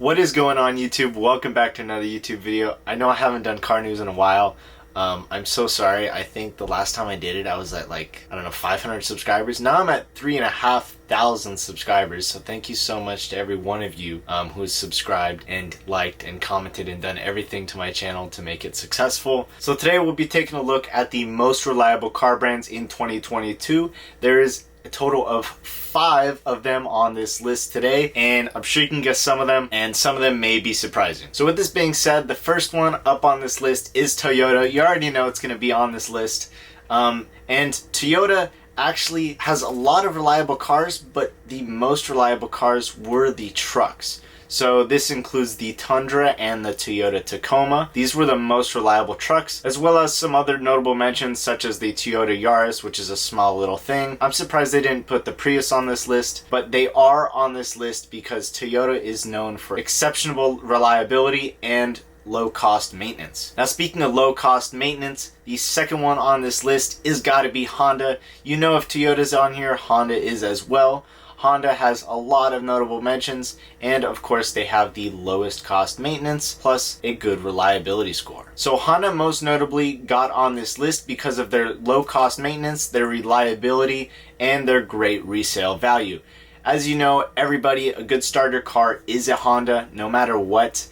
What is going on, YouTube? Welcome back to another YouTube video. I know I haven't done car news in a while. I'm so sorry. I think the last time I did it, I was at like, I don't know, 500 subscribers. Now I'm at 3,500 subscribers. So thank you so much to every one of you who has subscribed and liked and commented and done everything to my channel to make it successful. So today we'll be taking a look at the most reliable car brands in 2022. There is a total of 5 of them on this list today, and I'm sure you can guess some of them, and some of them may be surprising. So with this being said, the first one up on this list is Toyota. You already know it's going to be on this list. And Toyota actually has a lot of reliable cars, but the most reliable cars were the trucks. So this includes the Tundra and the Toyota Tacoma. These were the most reliable trucks, as well as some other notable mentions such as the Toyota Yaris, which is a small little thing. I'm surprised they didn't put the Prius on this list, but they are on this list because Toyota is known for exceptional reliability and low-cost maintenance. Now, speaking of low-cost maintenance, the second one on this list is gotta be Honda. You know, if Toyota's on here, Honda is as well. Honda has a lot of notable mentions, and of course they have the lowest cost maintenance plus a good reliability score. So Honda most notably got on this list because of their low cost maintenance, their reliability, and their great resale value. As you know, everybody, a good starter car is a Honda, no matter what.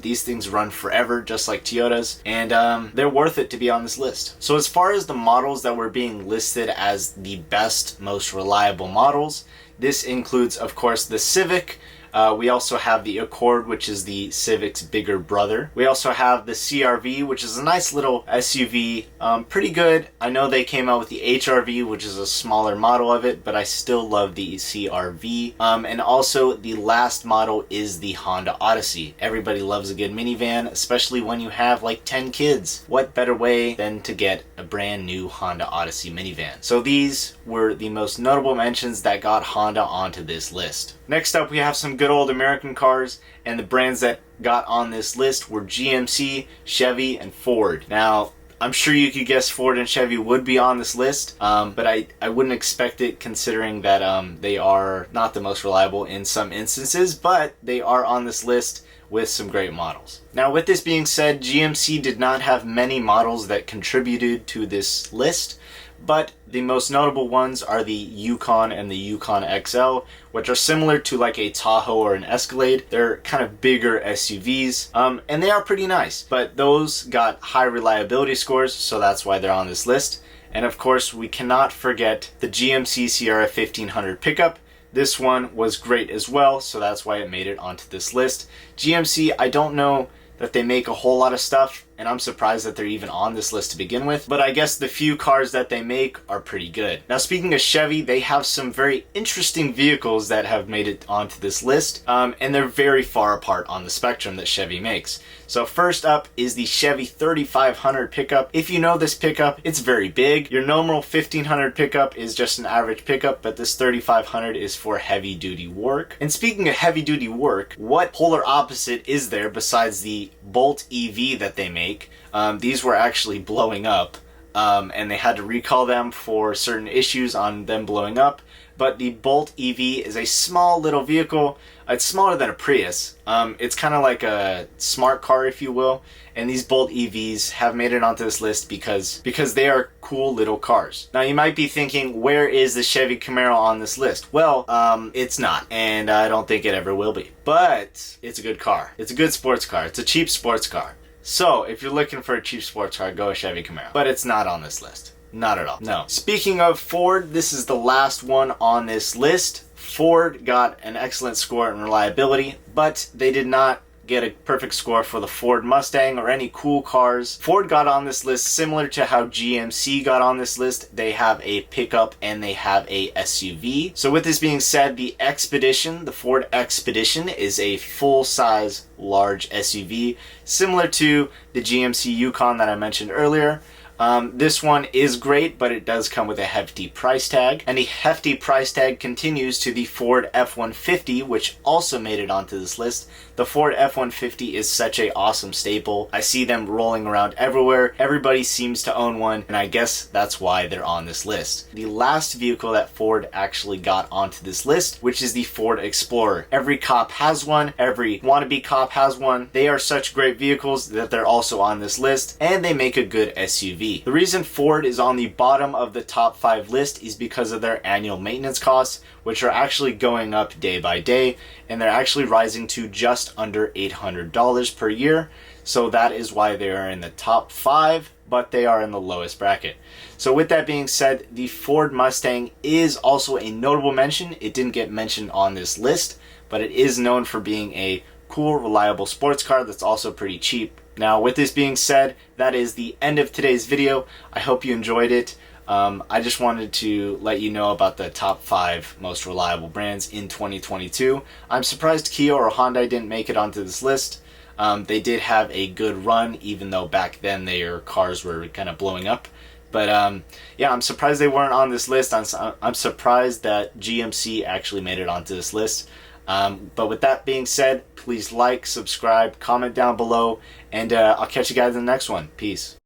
These things run forever, just like Toyotas, and they're worth it to be on this list. So as far as the models that were being listed as the best, most reliable models, this includes, of course, the Civic. We also have the Accord, which is the Civic's bigger brother. We also have the CR-V, which is a nice little SUV. Pretty good. I know they came out with the HR-V, which is a smaller model of it, but I still love the CR-V. And also the last model is the Honda Odyssey. Everybody loves a good minivan, especially when you have like 10 kids. What better way than to get a brand new Honda Odyssey minivan? So these were the most notable mentions that got Honda onto this list. Next up, we have some good old American cars, and the brands that got on this list were GMC, Chevy, and Ford. Now, I'm sure you could guess Ford and Chevy would be on this list, but I wouldn't expect it considering that they are not the most reliable in some instances, but they are on this list with some great models. Now, with this being said, GMC did not have many models that contributed to this list, but the most notable ones are the Yukon and the Yukon XL, which are similar to like a Tahoe or an Escalade. They're kind of bigger SUVs, and they are pretty nice, but those got high reliability scores, so that's why they're on this list. And of course, we cannot forget the GMC Sierra 1500 pickup. This one was great as well, so that's why it made it onto this list. GMC, I don't know that they make a whole lot of stuff, and I'm surprised that they're even on this list to begin with, but I guess the few cars that they make are pretty good. Now, speaking of Chevy, they have some very interesting vehicles that have made it onto this list, and they're very far apart on the spectrum that Chevy makes. So first up is the Chevy 3500 pickup. If you know this pickup, it's very big. Your normal 1500 pickup is just an average pickup, but this 3500 is for heavy duty work. And speaking of heavy duty work, what polar opposite is there besides the Bolt EV that they make? These were actually blowing up, and they had to recall them for certain issues on them blowing up. But the Bolt EV is a small little vehicle. It's smaller than a Prius. It's kind of like a smart car, if you will. And these Bolt EVs have made it onto this list because they are cool little cars. Now, you might be thinking, where is the Chevy Camaro on this list? Well, it's not, and I don't think it ever will be. But it's a good car. It's a good sports car. It's a cheap sports car. So, if you're looking for a cheap sports car, go a Chevy Camaro. But it's not on this list. Not at all. No. Speaking of Ford, this is the last one on this list. Ford got an excellent score in reliability, but they did not get a perfect score for the Ford Mustang or any cool cars. Ford got on this list similar to how GMC got on this list. They have a pickup and they have a SUV. So with this being said, the Expedition, the Ford Expedition, is a full-size large SUV similar to the GMC Yukon that I mentioned earlier. This one is great, but it does come with a hefty price tag. And the hefty price tag continues to the Ford F-150, which also made it onto this list. The Ford F-150 is such a awesome staple. I see them rolling around everywhere. Everybody seems to own one, and I guess that's why they're on this list. The last vehicle that Ford actually got onto this list, which is the Ford Explorer. Every cop has one. Every wannabe cop has one. They are such great vehicles that they're also on this list, and they make a good SUV. The reason Ford is on the bottom of the top 5 list is because of their annual maintenance costs, which are actually going up day by day, and they're actually rising to just under $800 per year. So that is why they are in the top 5, but they are in the lowest bracket. So with that being said, the Ford Mustang is also a notable mention. It didn't get mentioned on this list, but it is known for being a cool, reliable sports car that's also pretty cheap. Now, with this being said, that is the end of today's video. I hope you enjoyed it. I just wanted to let you know about the top 5 most reliable brands in 2022. I'm surprised Kia or Hyundai didn't make it onto this list. They did have a good run, even though back then their cars were kind of blowing up. But yeah, I'm surprised they weren't on this list. I'm surprised that GMC actually made it onto this list. But with that being said, please like, subscribe, comment down below, and I'll catch you guys in the next one. Peace.